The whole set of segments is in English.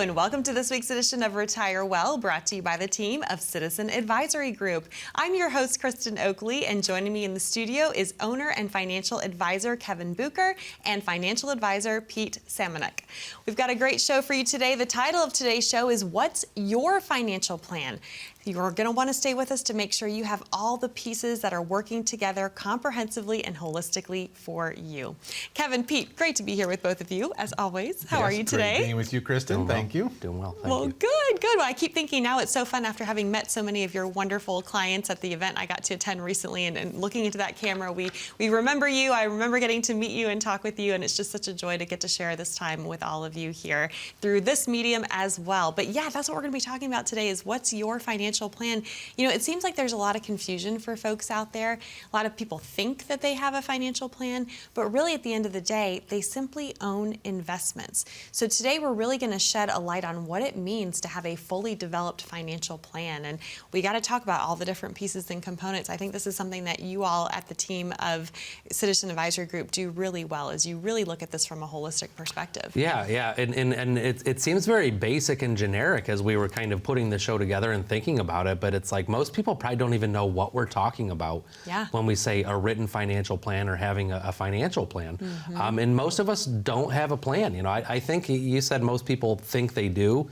and welcome to this week's edition of Retire Well, brought to you by the team of Citizen Advisory Group. I'm your host, Kristen Oakley, and joining me in the studio is owner and financial advisor Kevin Bucher and financial advisor Pete Samonek. We've got a great show for you today. The title of today's show is What's Your Financial Plan? You're going to want to stay with us to make sure you have all the pieces that are working together comprehensively and holistically for you. Kevin, Pete, great to be here with both of you, as always. How are you today? Great being with you, Kristen. Thank you. Doing well, thank Well, you. good. Well, I keep thinking now it's so fun after having met so many of your wonderful clients at the event I got to attend recently, and looking into that camera, we remember you. I remember getting to meet you and talk with you, and it's just such a joy to get to share this time with all of you here through this medium as well. But yeah, that's what we're going to be talking about today is what's your financial plan? You know, it seems like there's a lot of confusion for folks out there. A lot of people think that they have a financial plan, but really at the end of the day, they simply own investments. So today we're really going to shed a light on what it means to have a fully developed financial plan. And we got to talk about all the different pieces and components. I think this is something that you all at the team of Citizen Advisory Group do really well, is you really look at this from a holistic perspective. Yeah, and it seems very basic and generic as we were kind of putting the show together and thinking about it, but it's like most people probably don't even know what we're talking about when we say a written financial plan or having a financial plan. And most of us don't have a plan. You know, I think you said most people think they do.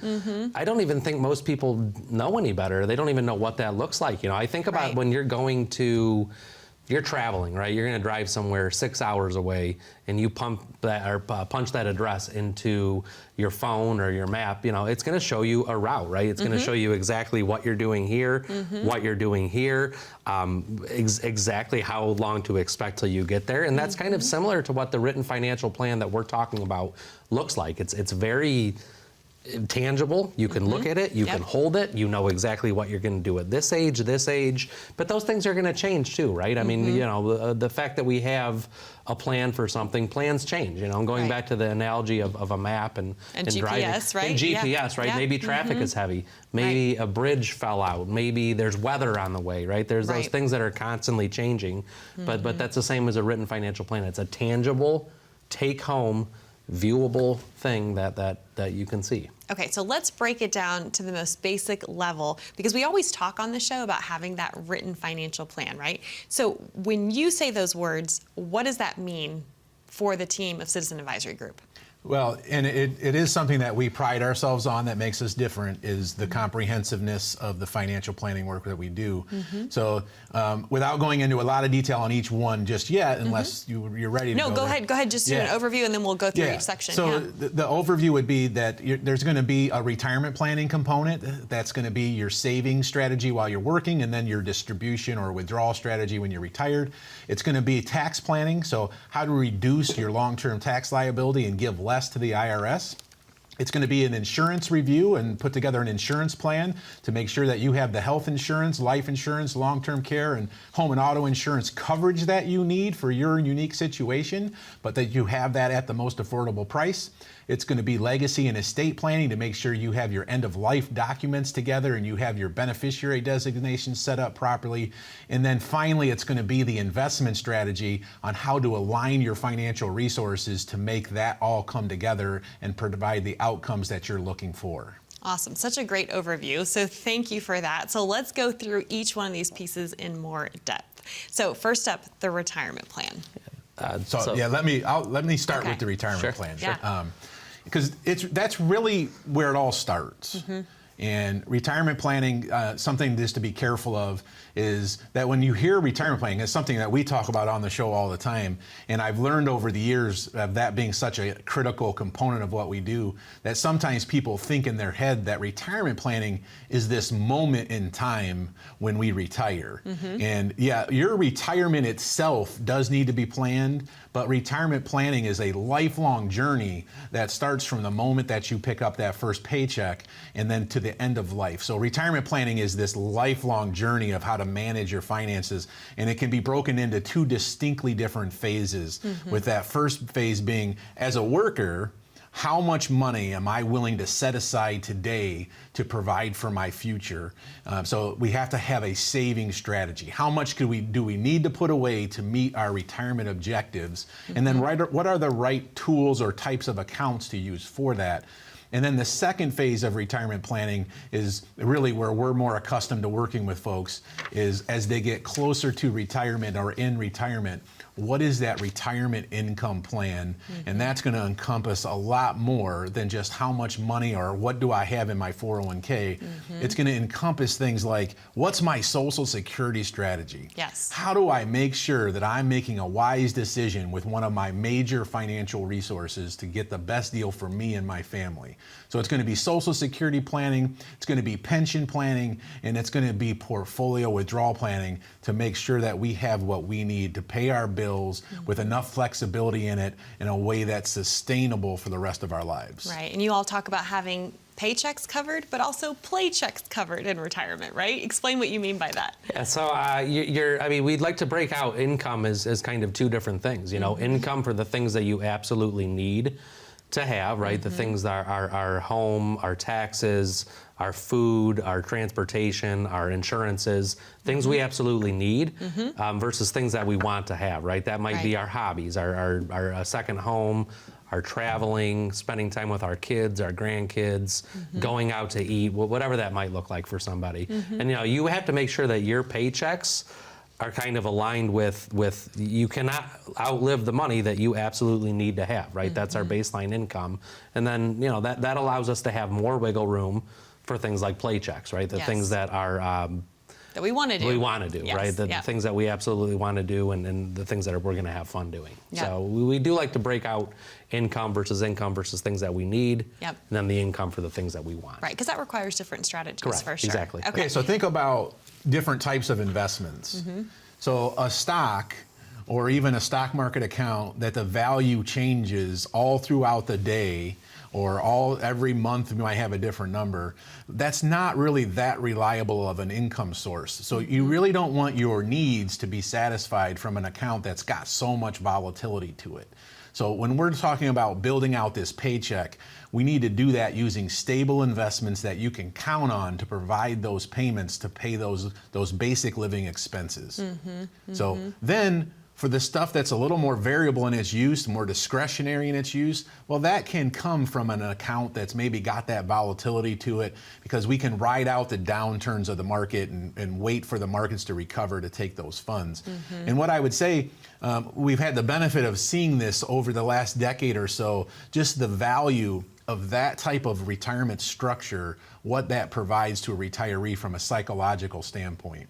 I don't even think most people know any better. They don't even know what that looks like. You know, I think about when you're going to, you're traveling, right? You're going to drive somewhere 6 hours away, and you punch that address into your phone or your map. You know, it's going to show you a route, right? It's going to show you exactly what you're doing here, what you're doing here, exactly how long to expect till you get there, and that's kind of similar to what the written financial plan that we're talking about looks like. It's very tangible. You can look at it, you can hold it, you know exactly what you're going to do at this age, but those things are going to change too, right? I mean, you know, the fact that we have a plan for something, plans change. You know, I'm going back to the analogy of a map and GPS, driving. right? And GPS, right? Maybe traffic is heavy. Maybe a bridge fell out. Maybe there's weather on the way, right? There's those things that are constantly changing, but that's the same as a written financial plan. It's a tangible, take-home, viewable thing that you can see. Okay, so let's break it down to the most basic level, because we always talk on the show about having that written financial plan, right? So when you say those words, what does that mean for the team of Citizen Advisory Group? Well, and it is something that we pride ourselves on that makes us different, is the comprehensiveness of the financial planning work that we do. So without going into a lot of detail on each one just yet, unless you're ready to go go ahead, just do an overview and then we'll go through each section. So the overview would be that there's going to be a retirement planning component. That's going to be your saving strategy while you're working, and then your distribution or withdrawal strategy when you're retired. It's going to be tax planning, so how to reduce your long-term tax liability and give less to the IRS. It's going to be an insurance review and put together an insurance plan to make sure that you have the health insurance, life insurance, long-term care, and home and auto insurance coverage that you need for your unique situation, but that you have that at the most affordable price. It's going to be legacy and estate planning to make sure you have your end-of-life documents together and you have your beneficiary designation set up properly. And then finally, it's going to be the investment strategy on how to align your financial resources to make that all come together and provide the outcomes that you're looking for. Awesome. Such a great overview. So thank you for that. So let's go through each one of these pieces in more depth. So first up, the retirement plan. Let me start with the retirement plan. Because that's really where it all starts. And retirement planning, something just to be careful of is that when you hear retirement planning, it's something that we talk about on the show all the time. And I've learned over the years of that being such a critical component of what we do, that sometimes people think in their head that retirement planning is this moment in time when we retire. And yeah, your retirement itself does need to be planned, but retirement planning is a lifelong journey that starts from the moment that you pick up that first paycheck and then to the end of life. So retirement planning is this lifelong journey of how to manage your finances, and it can be broken into two distinctly different phases, with that first phase being, as a worker, how much money am I willing to set aside today to provide for my future? So we have to have a saving strategy. How much do we need to put away to meet our retirement objectives? And then what are the right tools or types of accounts to use for that? And then the second phase of retirement planning is really where we're more accustomed to working with folks, is as they get closer to retirement or in retirement, what is that retirement income plan? And that's going to encompass a lot more than just how much money or what do I have in my 401k. It's going to encompass things like, what's my Social Security strategy? Yes. How do I make sure that I'm making a wise decision with one of my major financial resources to get the best deal for me and my family? So it's going to be Social Security planning, it's going to be pension planning, and it's going to be portfolio withdrawal planning to make sure that we have what we need to pay our bills with enough flexibility in it in a way that's sustainable for the rest of our lives. Right, and you all talk about having paychecks covered, but also playchecks covered in retirement, right? Explain what you mean by that. Yeah, so I mean, we'd like to break out income as kind of two different things. You know, income for the things that you absolutely need to have, right? The things that are our home, our taxes, our food, our transportation, our insurances, things we absolutely need, versus things that we want to have, right? That might be our hobbies, our second home, our traveling, spending time with our kids, our grandkids, going out to eat, whatever that might look like for somebody. And you know, you have to make sure that your paychecks are kind of aligned with you cannot outlive the money that you absolutely need to have, right? That's our baseline income. And then, you know, that allows us to have more wiggle room for things like playchecks, right? The things that are that we want to do. We want to do, right? The things that we absolutely want to do, and the things that we're going to have fun doing. So we do like to break out income versus things that we need, and then the income for the things that we want. Right, because that requires different strategies. Correct, for sure. exactly. Okay, so think about different types of investments. So a stock, or even a stock market account that the value changes all throughout the day, or every month you might have a different number, that's not really that reliable of an income source. So you really don't want your needs to be satisfied from an account that's got so much volatility to it. So when we're talking about building out this paycheck, we need to do that using stable investments that you can count on to provide those payments to pay those basic living expenses. So then, for the stuff that's a little more variable in its use, more discretionary in its use, well, that can come from an account that's maybe got that volatility to it, because we can ride out the downturns of the market and wait for the markets to recover to take those funds. And what I would say, we've had the benefit of seeing this over the last decade or so, just the value of that type of retirement structure, what that provides to a retiree from a psychological standpoint.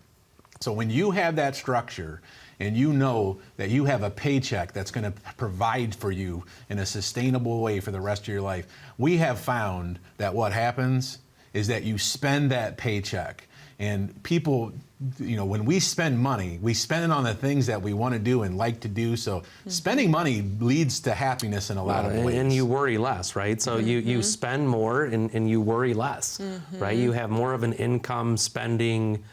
So when you have that structure, and you know that you have a paycheck that's going to provide for you in a sustainable way for the rest of your life, we have found that what happens is that you spend that paycheck. And people, you know, when we spend money, we spend it on the things that we want to do and like to do. So spending money leads to happiness in a lot of ways. And you worry less, right? So you spend more and you worry less, right? You have more of an income spending,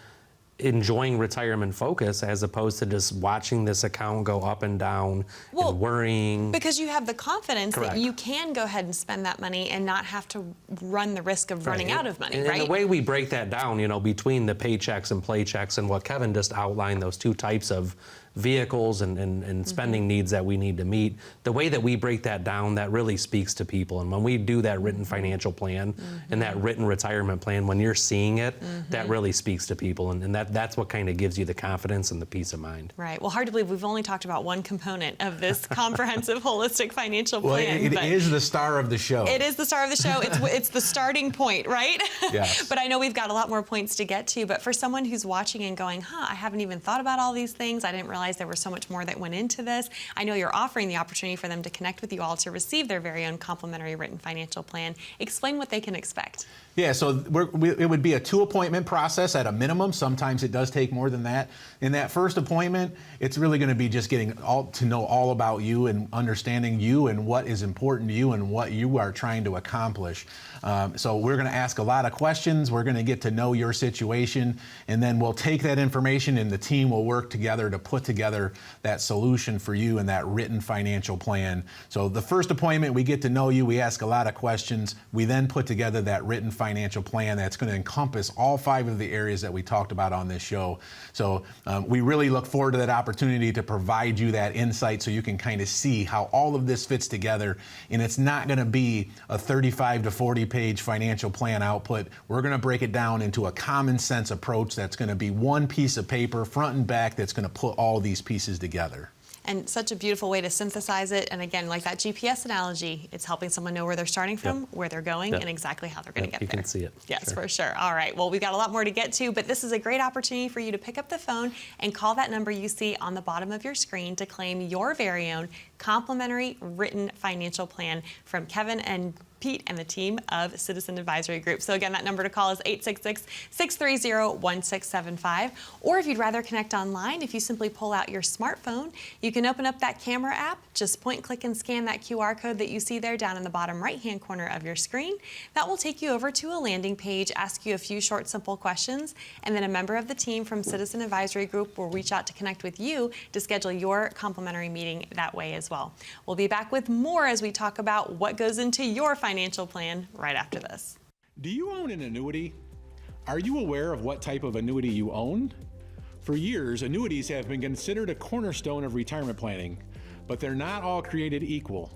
enjoying retirement focus, as opposed to just watching this account go up and down and worrying. Because you have the confidence that you can go ahead and spend that money and not have to run the risk of running out of money, right? And the way we break that down, you know, between the paychecks and playchecks and what Kevin just outlined, those two types of vehicles and spending needs that we need to meet, the way that we break that down, that really speaks to people. And when we do that written financial plan and that written retirement plan, when you're seeing it, that really speaks to people. And that's what kind of gives you the confidence and the peace of mind. Right. Well, hard to believe we've only talked about one component of this comprehensive, holistic financial plan. Well, it is the star of the show. It is the star of the show. It's the starting point, right? Yes. But I know we've got a lot more points to get to. But for someone who's watching and going, I haven't even thought about all these things. I didn't realize there was so much more that went into this. I know you're offering the opportunity for them to connect with you all to receive their very own complimentary written financial plan. Explain what they can expect. Yeah, so it would be a 2-appointment process at a minimum. Sometimes it does take more than that. In that first appointment, it's really going to be just getting to know all about you and understanding you and what is important to you and what you are trying to accomplish. So we're going to ask a lot of questions. We're going to get to know your situation, and then we'll take that information and the team will work together to put together that solution for you and that written financial plan. So the first appointment, we get to know you. We ask a lot of questions. We then put together that written financial financial plan that's going to encompass all 5 of the areas that we talked about on this show. So we really look forward to that opportunity to provide you that insight so you can kind of see how all of this fits together. And it's not going to be a 35 to 40 page financial plan output. We're going to break it down into a common sense approach that's going to be one piece of paper, front and back, that's going to put all these pieces together. And such a beautiful way to synthesize it. And again, like that GPS analogy, it's helping someone know where they're starting from, where they're going, and exactly how they're going to get there. You can see it. Yes, for sure. All right. Well, we've got a lot more to get to, but this is a great opportunity for you to pick up the phone and call that number you see on the bottom of your screen to claim your very own complimentary written financial plan from Kevin and Pete and the team of Citizen Advisory Group. So again, that number to call is 866-630-1675. Or if you'd rather connect online, if you simply pull out your smartphone, you can open up that camera app, just point, click, and scan that QR code that you see there down in the bottom right-hand corner of your screen. That will take you over to a landing page, ask you a few short, simple questions, and then a member of the team from Citizen Advisory Group will reach out to connect with you to schedule your complimentary meeting that way as well. We'll be back with more as we talk about what goes into your financial plan right after this. Do you own an annuity? Are you aware of what type of annuity you own? For years, annuities have been considered a cornerstone of retirement planning, but they're not all created equal,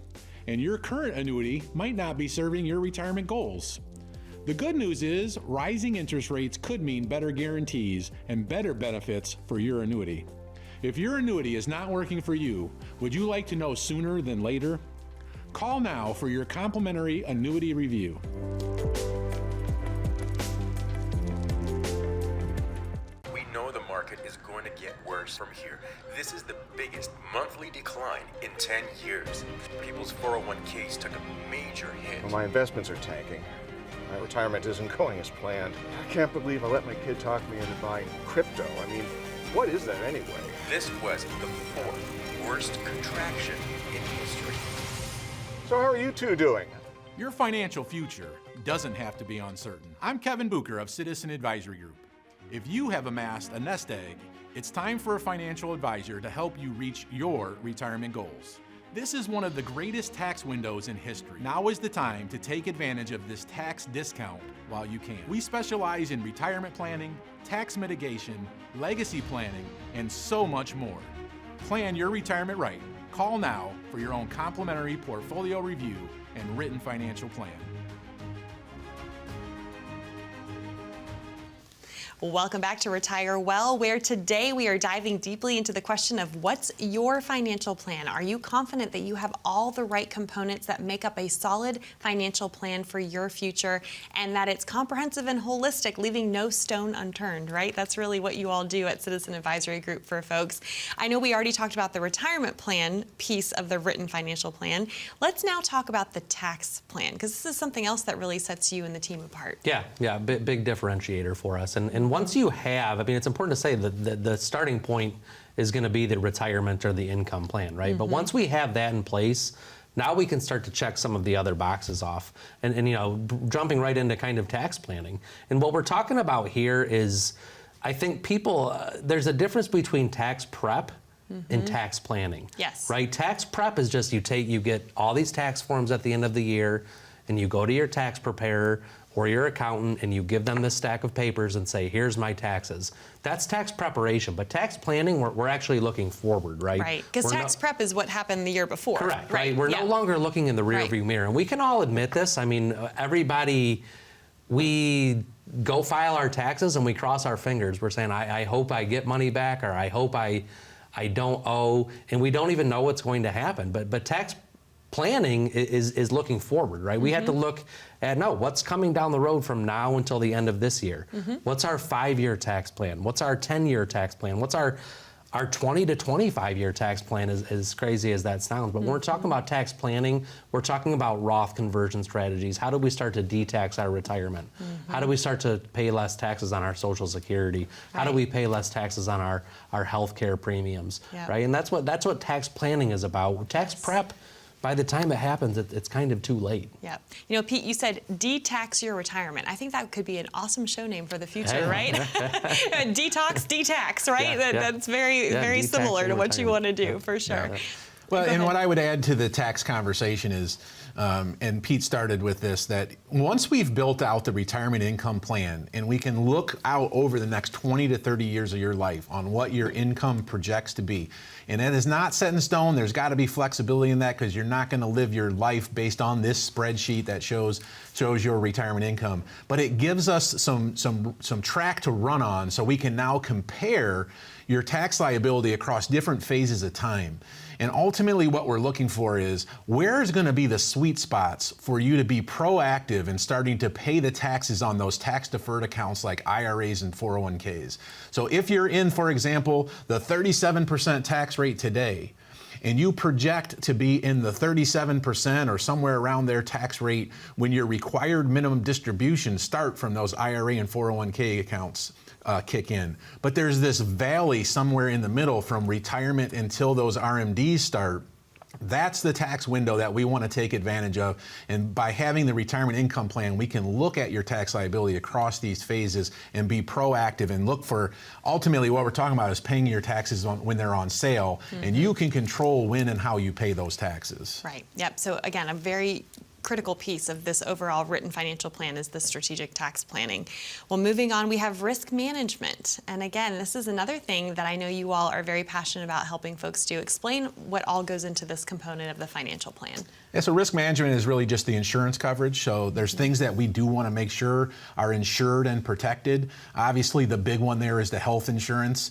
and your current annuity might not be serving your retirement goals. The good news is rising interest rates could mean better guarantees and better benefits for your annuity. If your annuity is not working for you, would you like to know sooner than later? Call now for your complimentary annuity review. We know the market is going to get worse from here. This is the biggest monthly decline in 10 years. People's 401ks took a major hit. Well, my investments are tanking. My retirement isn't going as planned. I can't believe I let my kid talk me into buying crypto. I mean, what is that anyway? This was the 4th worst contraction in history. So how are you two doing? Your financial future doesn't have to be uncertain. I'm Kevin Bucher of Citizen Advisory Group. If you have amassed a nest egg, it's time for a financial advisor to help you reach your retirement goals. This is one of the greatest tax windows in history. Now is the time to take advantage of this tax discount while you can. We specialize in retirement planning, tax mitigation, legacy planning, and so much more. Plan your retirement right. Call now for your own complimentary portfolio review and written financial plan. Welcome back to Retire Well, where today we are diving deeply into the question of what's your financial plan? Are you confident that you have all the right components that make up a solid financial plan for your future and that it's comprehensive and holistic, leaving no stone unturned, right? That's really what you all do at Citizen Advisory Group for folks. I know we already talked about the retirement plan piece of the written financial plan. Let's now talk about the tax plan, because this is something else that really sets you and the team apart. Yeah, big differentiator for us. And once you have, I mean, it's important to say that the starting point is going to be the retirement or the income plan, right? But once we have that in place, now we can start to check some of the other boxes off and you know, jumping right into kind of tax planning. And what we're talking about here is, I think people, there's a difference between tax prep and tax planning. Yes. Right? Tax prep is just you get all these tax forms at the end of the year and you go to your tax preparer or your accountant and you give them this stack of papers and say, here's my taxes. That's tax preparation, but tax planning, we're actually looking forward, right? Right, because tax prep is what happened the year before. Correct, right? We're no longer looking in the rearview mirror. And we can all admit this. I mean, everybody, we go file our taxes and we cross our fingers. We're saying, I hope I get money back, or I hope I don't owe, and we don't even know what's going to happen. But tax planning is looking forward, right? We had to look at, what's coming down the road from now until the end of this year? What's our 5-year tax plan? What's our 10-year tax plan? What's our 20 to 25-year tax plan, as crazy as that sounds? But when we're talking about tax planning, we're talking about Roth conversion strategies. How do we start to de-tax our retirement? How do we start to pay less taxes on our Social Security? How do we pay less taxes on our health care premiums, right? And that's what tax planning is about. Tax prep, by the time it happens, it's kind of too late. Yeah. You know, Pete, you said de-tax your retirement. I think that could be an awesome show name for the future, right? Detox, de-tax, right? That's very similar to what you want to do, for sure. Well, and what I would add to the tax conversation is, and Pete started with this, that once we've built out the retirement income plan and we can look out over the next 20 to 30 years of your life on what your income projects to be, and that is not set in stone. There's got to be flexibility in that, because you're not going to live your life based on this spreadsheet that shows your retirement income. But it gives us some track to run on, so we can now compare your tax liability across different phases of time. And ultimately what we're looking for is, where is going to be the sweet spots for you to be proactive in starting to pay the taxes on those tax deferred accounts like IRAs and 401ks. So if you're in, for example, the 37% tax rate today, and you project to be in the 37% or somewhere around their tax rate when your required minimum distributions start from those IRA and 401k accounts kick in. But there's this valley somewhere in the middle from retirement until those RMDs start. That's the tax window that we want to take advantage of. And by having the retirement income plan, we can look at your tax liability across these phases and be proactive and look for, ultimately what we're talking about is paying your taxes when they're on sale. And you can control when and how you pay those taxes. Right. Yep. So again, a very critical piece of this overall written financial plan is the strategic tax planning. Well, moving on, we have risk management. And again, this is another thing that I know you all are very passionate about helping folks do. Explain what all goes into this component of the financial plan. Yeah, so risk management is really just the insurance coverage. So there's things that we do want to make sure are insured and protected. Obviously, the big one there is the health insurance.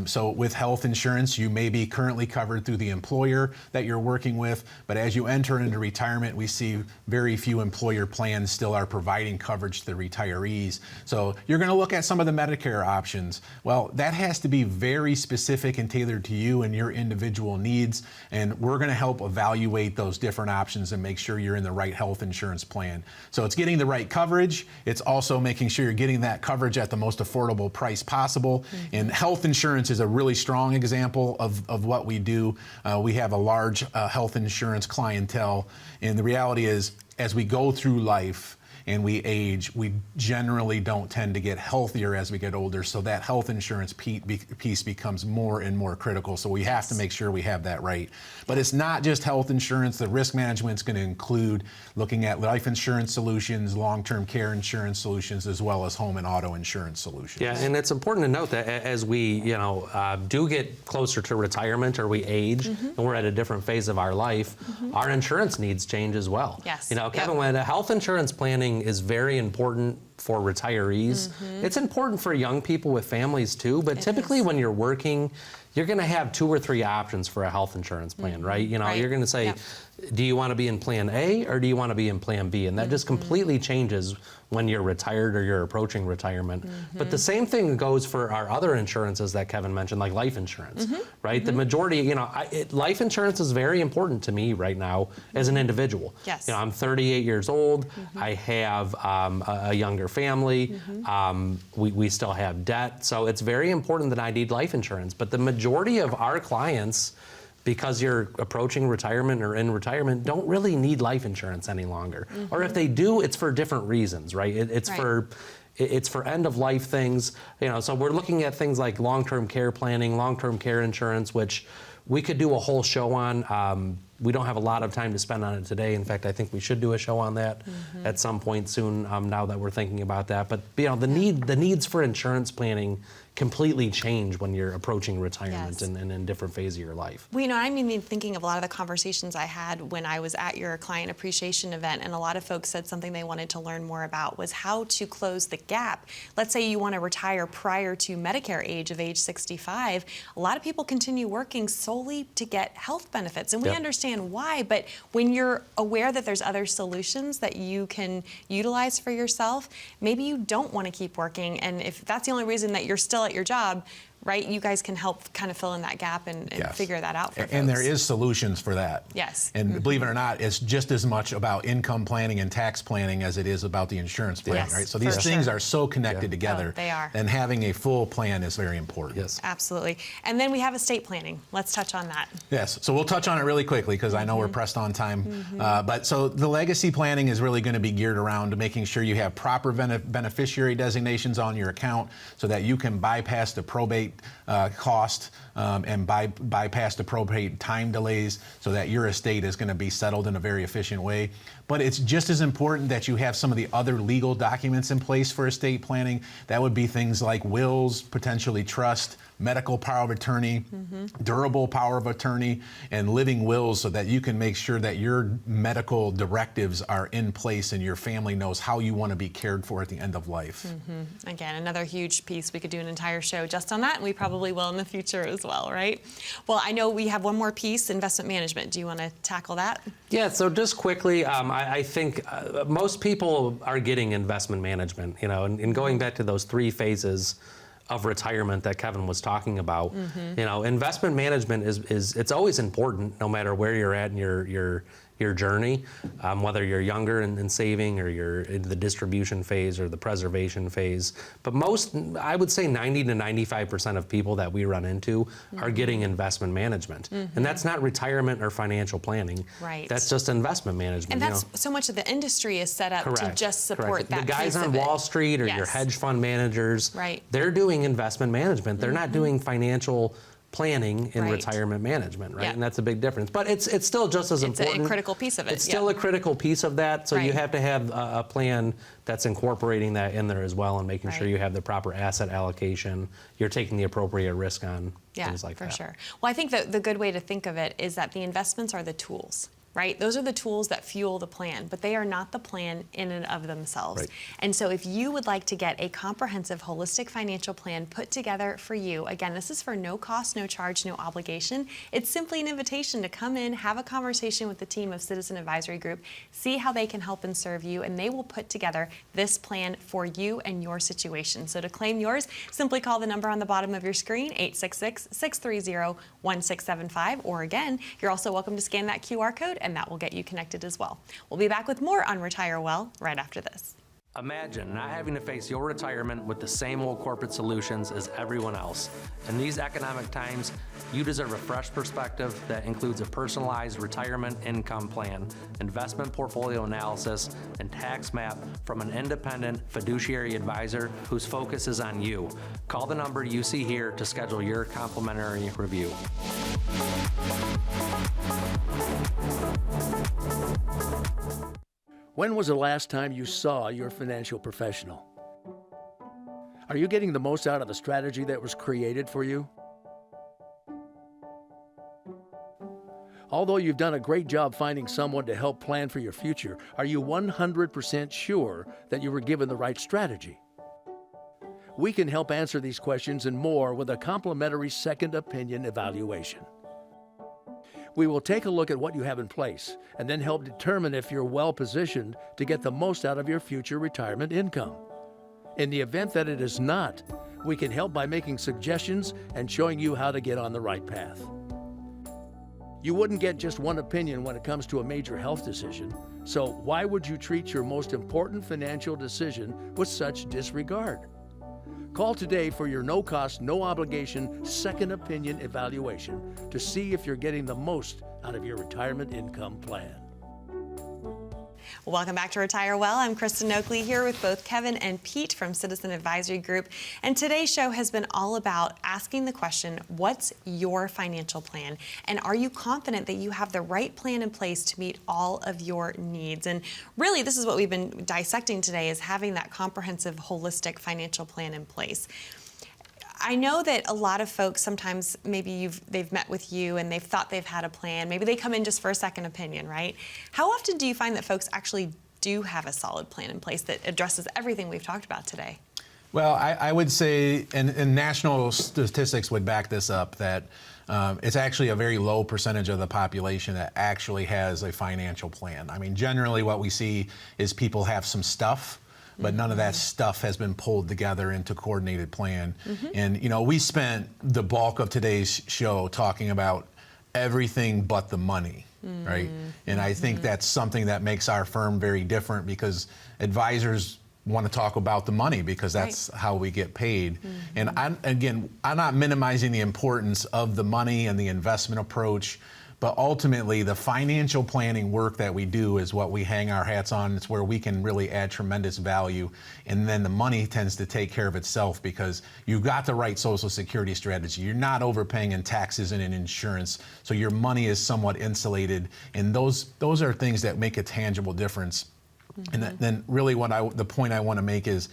So with health insurance, you may be currently covered through the employer that you're working with, but as you enter into retirement, we see very few employer plans still are providing coverage to the retirees. So you're going to look at some of the Medicare options. Well, that has to be very specific and tailored to you and your individual needs, and we're going to help evaluate those different options and make sure you're in the right health insurance plan. So it's getting the right coverage. It's also making sure you're getting that coverage at the most affordable price possible. And health insurance is a really strong example of what we do. We have a large health insurance clientele, and the reality is, as we go through life and we age, we generally don't tend to get healthier as we get older. So that health insurance piece becomes more and more critical. So we have to make sure we have that right. But it's not just health insurance. The risk management is going to include looking at life insurance solutions, long-term care insurance solutions, as well as home and auto insurance solutions. Yeah, and it's important to note that as we, do get closer to retirement or we age and we're at a different phase of our life, our insurance needs change as well. Yes. Kevin, when health insurance planning is very important for retirees. It's important for young people with families too, but typically when you're working, you're going to have 2 or 3 options for a health insurance plan, right? You're going to say, do you want to be in plan A or do you want to be in plan B? And that just completely changes when you're retired or you're approaching retirement. But the same thing goes for our other insurances that Kevin mentioned, like life insurance, right? The majority, life insurance is very important to me right now as an individual. Yes. I'm 38 years old. I have a younger family. We still have debt. So it's very important that I need life insurance. But the majority of our clients, because you're approaching retirement or in retirement, don't really need life insurance any longer. Or if they do, it's for different reasons, right? It's for end of life things. So we're looking at things like long-term care planning, long-term care insurance, which we could do a whole show on. We don't have a lot of time to spend on it today. In fact, I think we should do a show on that at some point soon, now that we're thinking about that. But the needs for insurance planning completely change when you're approaching retirement and in a different phase of your life. Well, I'm thinking of a lot of the conversations I had when I was at your client appreciation event, and a lot of folks said something they wanted to learn more about was how to close the gap. Let's say you want to retire prior to Medicare age of age 65. A lot of people continue working solely to get health benefits, and we understand why, but when you're aware that there's other solutions that you can utilize for yourself, maybe you don't want to keep working, and if that's the only reason that you're still at your job, right, you guys can help kind of fill in that gap and figure that out for folks. And there is solutions for that. Yes. And believe it or not, it's just as much about income planning and tax planning as it is about the insurance planning, right? So these things are so connected together. They are. And having a full plan is very important. Yes. Absolutely. And then we have estate planning. Let's touch on that. Yes. So we'll touch on it really quickly because I know we're pressed on time. But so the legacy planning is really going to be geared around to making sure you have proper beneficiary designations on your account so that you can bypass the probate probate cost and bypass the probate time delays so that your estate is going to be settled in a very efficient way. But it's just as important that you have some of the other legal documents in place for estate planning. That would be things like wills, potentially trust, medical power of attorney, durable power of attorney, and living wills, so that you can make sure that your medical directives are in place and your family knows how you want to be cared for at the end of life. Again, another huge piece. We could do an entire show just on that, and we probably will in the future as well, right? Well, I know we have one more piece, investment management. Do you want to tackle that? Yeah, so just quickly, I think most people are getting investment management, you know, and going back to those 3 phases of retirement that Kevin was talking about. You know, investment management is it's always important, no matter where you're at in your journey, whether you're younger and saving, or you're in the distribution phase or the preservation phase. But most, I would say 90 to 95% of people that we run into are getting investment management. And that's not retirement or financial planning. Right. That's just investment management. And that's so much of the industry is set up to just support that. The guys piece on of Wall it. Street or your hedge fund managers, Right. they're doing investment management. They're not doing financial planning in Right. retirement management, right? Yeah. And that's a big difference. But it's still just as important. It's a critical piece of it. It's still a critical piece of that. So you Right. have to have a plan that's incorporating that in there as well, and making sure Right. you have the proper asset allocation. You're taking the appropriate risk on things like that. Yeah, for sure. Well, I think that the good way to think of it is that the investments are the tools. Right? Those are the tools that fuel the plan, but they are not the plan in and of themselves. Right. And so if you would like to get a comprehensive, holistic financial plan put together for you, again, this is for no cost, no charge, no obligation. It's simply an invitation to come in, have a conversation with the team of Citizen Advisory Group, see how they can help and serve you, and they will put together this plan for you and your situation. So to claim yours, simply call the number on the bottom of your screen, 866-630-1675, or again, you're also welcome to scan that QR code, and that will get you connected as well. We'll be back with more on Retire Well right after this. Imagine not having to face your retirement with the same old corporate solutions as everyone else. In these economic times, you deserve a fresh perspective that includes a personalized retirement income plan, investment portfolio analysis, and tax map from an independent fiduciary advisor whose focus is on you. Call the number you see here to schedule your complimentary review. When was the last time you saw your financial professional? Are you getting the most out of the strategy that was created for you? Although you've done a great job finding someone to help plan for your future, are you 100% sure that you were given the right strategy? We can help answer these questions and more with a complimentary second opinion evaluation. We will take a look at what you have in place and then help determine if you're well positioned to get the most out of your future retirement income. In the event that it is not, we can help by making suggestions and showing you how to get on the right path. You wouldn't get just one opinion when it comes to a major health decision, so why would you treat your most important financial decision with such disregard? Call today for your no-cost, no-obligation second opinion evaluation to see if you're getting the most out of your retirement income plan. Welcome back to Retire Well. I'm Kristen Oakley here with both Kevin and Pete from Citizen Advisory Group. And today's show has been all about asking the question, what's your financial plan? And are you confident that you have the right plan in place to meet all of your needs? And really, this is what we've been dissecting today, is having that comprehensive, holistic financial plan in place. I know that a lot of folks sometimes maybe they've met with you and they've thought they've had a plan. Maybe they come in just for a second opinion, right? How often do you find that folks actually do have a solid plan in place that addresses everything we've talked about today? Well, I would say, and national statistics would back this up, that it's actually a very low percentage of the population that actually has a financial plan. I mean, generally what we see is people have some stuff, but none of that stuff has been pulled together into a coordinated plan. And, you know, we spent the bulk of today's show talking about everything but the money, right? And I think that's something that makes our firm very different, because advisors want to talk about the money because that's how we get paid. And I'm not minimizing the importance of the money and the investment approach, But ultimately, the financial planning work that we do is what we hang our hats on. It's where we can really add tremendous value. And then the money tends to take care of itself because you've got the right Social Security strategy. You're not overpaying in taxes and in insurance, so your money is somewhat insulated. And those are things that make a tangible difference. And then really the point I want to make is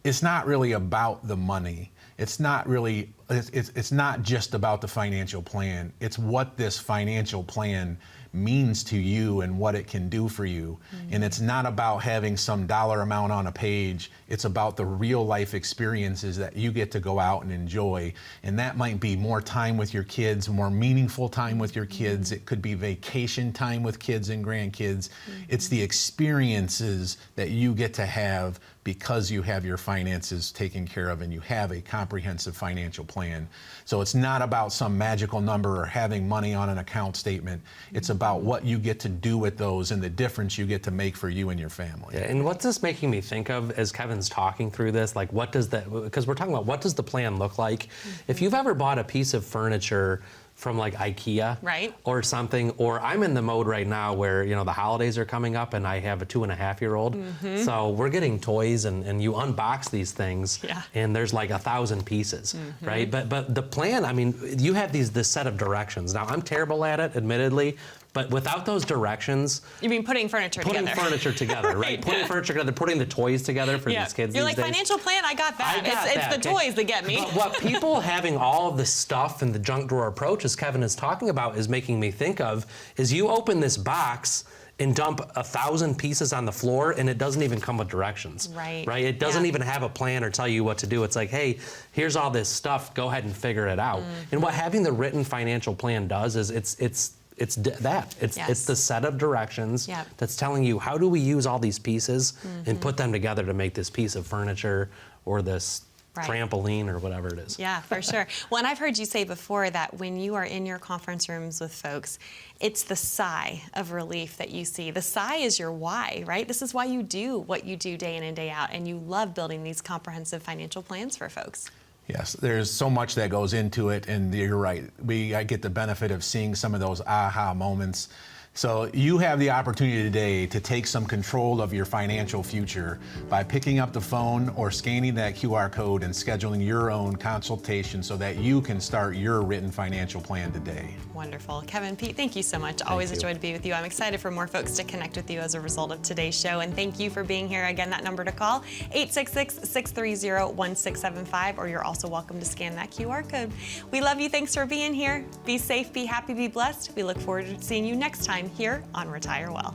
it's not really about the money. It's not really, it's not just about the financial plan. It's what this financial plan means to you and what it can do for you. And it's not about having some dollar amount on a page. It's about the real life experiences that you get to go out and enjoy. And that might be more time with your kids, more meaningful time with your kids. It could be vacation time with kids and grandkids. It's the experiences that you get to have because you have your finances taken care of and you have a comprehensive financial plan. So it's not about some magical number or having money on an account statement. It's about what you get to do with those and the difference you get to make for you and your family. Yeah, and what's this making me think of as Kevin's talking through this? Like, what does that, because we're talking about what does the plan look like? If you've ever bought a piece of furniture from like IKEA, right, or something, or I'm in the mode right now where, you know, the holidays are coming up and I have a 2.5-year-old. So we're getting toys and you unbox these things and there's like 1,000 pieces, right? But the plan, I mean, you have this set of directions. Now I'm terrible at it, admittedly, but without those directions. You mean putting furniture together? Putting furniture together, right? Putting furniture together, putting the toys together for these kids. You're these like, days. financial plan, I got that. It's the toys that get me. But what people having all of the stuff and the junk drawer approach, as Kevin is talking about, is making me think of, is you open this box and dump 1,000 pieces on the floor and it doesn't even come with directions. Right. It doesn't even have a plan or tell you what to do. It's like, hey, here's all this stuff, go ahead and figure it out. And what having the written financial plan does is it's the set of directions that's telling you how do we use all these pieces and put them together to make this piece of furniture or this trampoline or whatever it is. Yeah, for sure. Well, and I've heard you say before that when you are in your conference rooms with folks, it's the sigh of relief that you see. The sigh is your why, right? This is why you do what you do day in and day out, and you love building these comprehensive financial plans for folks. Yes, there's so much that goes into it, and you're right. I get the benefit of seeing some of those aha moments. So you have the opportunity today to take some control of your financial future by picking up the phone or scanning that QR code and scheduling your own consultation so that you can start your written financial plan today. Wonderful. Kevin, Pete, thank you so much. Always a joy to be with you. I'm excited for more folks to connect with you as a result of today's show. And thank you for being here. Again, that number to call, 866-630-1675, or you're also welcome to scan that QR code. We love you. Thanks for being here. Be safe, be happy, be blessed. We look forward to seeing you next time here on Retire Well.